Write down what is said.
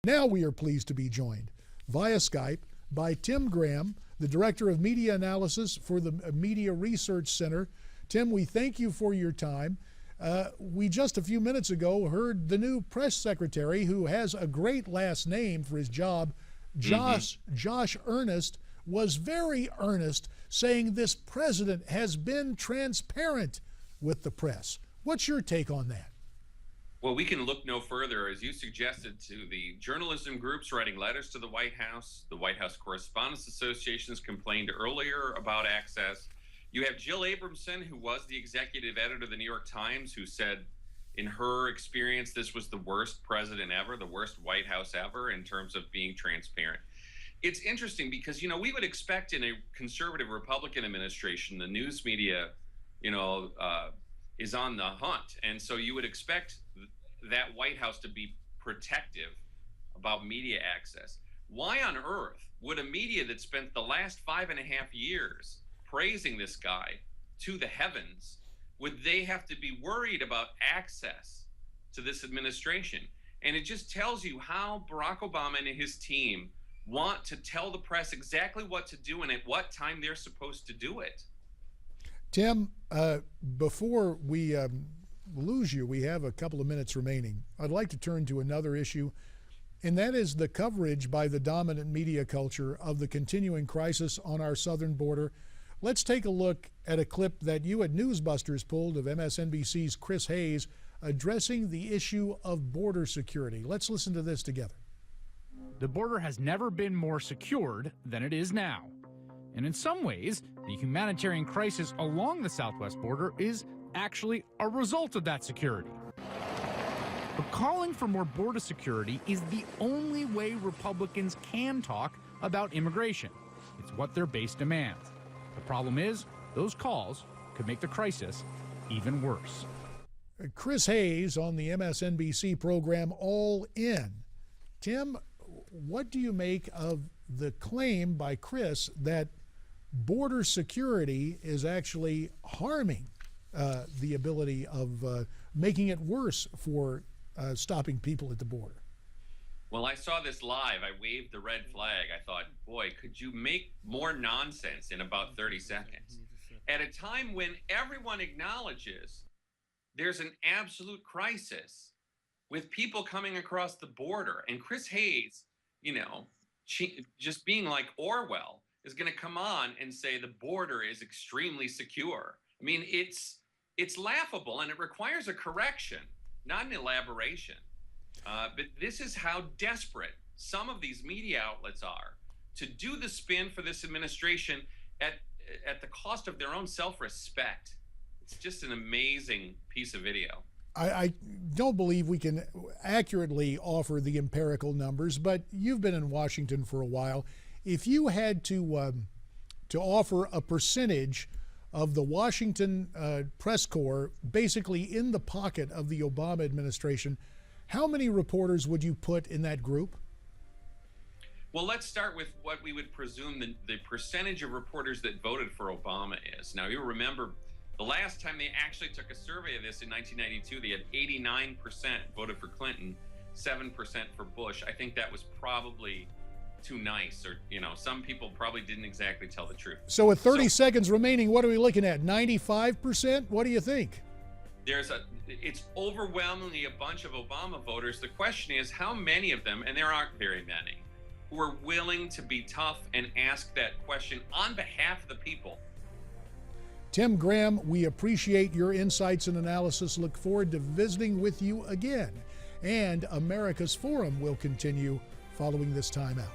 Now we are pleased to be joined via Skype by Tim Graham, the Director of Media Analysis for the Media Research Center. Tim, we thank you for your time. We just a few minutes ago heard the new press secretary, who has a great last name for his job, Josh Earnest, was very earnest, saying this president has been transparent with the press. What's your take on that? Well, we can look no further, as you suggested, to the journalism groups writing letters to the White House. The White House Correspondents Associations complained earlier about access. You have Jill Abramson, who was the executive editor of the New York Times, who said in her experience this was the worst president ever, the worst White House ever in terms of being transparent. It's interesting because, you know, we would expect in a conservative Republican administration, the news media, is on the hunt. And so you would expect that White House to be protective about media access. Why on earth would a media that spent the last 5.5 years praising this guy to the heavens, would they have to be worried about access to this administration? And it just tells you how Barack Obama and his team want to tell the press exactly what to do and at what time they're supposed to do it. Tim, before we lose you, we have a couple of minutes remaining. I'd like to turn to another issue, and that is the coverage by the dominant media culture of the continuing crisis on our southern border. Let's take a look at a clip that you at Newsbusters pulled of MSNBC's Chris Hayes addressing the issue of border security. Let's listen to this together. The border has never been more secured than it is now. And in some ways, the humanitarian crisis along the southwest border is actually a result of that security. But calling for more border security is the only way Republicans can talk about immigration. It's what their base demands. The problem is, those calls could make the crisis even worse. Chris Hayes on the MSNBC program All In. Tim, what do you make of the claim by Chris that border security is actually harming the ability of making it worse for stopping people at the border? Well, I saw this live. I waved the red flag. I thought, boy, could you make more nonsense in about 30 seconds? At a time when everyone acknowledges there's an absolute crisis with people coming across the border. And Chris Hayes, just being like Orwell, is going to come on and say the border is extremely secure. I mean, it's laughable, and it requires a correction, not an elaboration. But this is how desperate some of these media outlets are to do the spin for this administration at the cost of their own self-respect. It's just an amazing piece of video. I don't believe we can accurately offer the empirical numbers, but you've been in Washington for a while. If you had to offer a percentage of the Washington press corps basically in the pocket of the Obama administration, how many reporters would you put in that group? Well, let's start with what we would presume the percentage of reporters that voted for Obama is. Now, you remember the last time they actually took a survey of this in 1992, they had 89% voted for Clinton, 7% for Bush. I think that was probably too nice, or some people probably didn't exactly tell the truth. So with 30 seconds remaining, what are we looking at? 95%? What do you think? It's overwhelmingly a bunch of Obama voters. The question is how many of them, and there aren't very many, who are willing to be tough and ask that question on behalf of the people. Tim Graham, we appreciate your insights and analysis. Look forward to visiting with you again. And America's Forum will continue following this time out.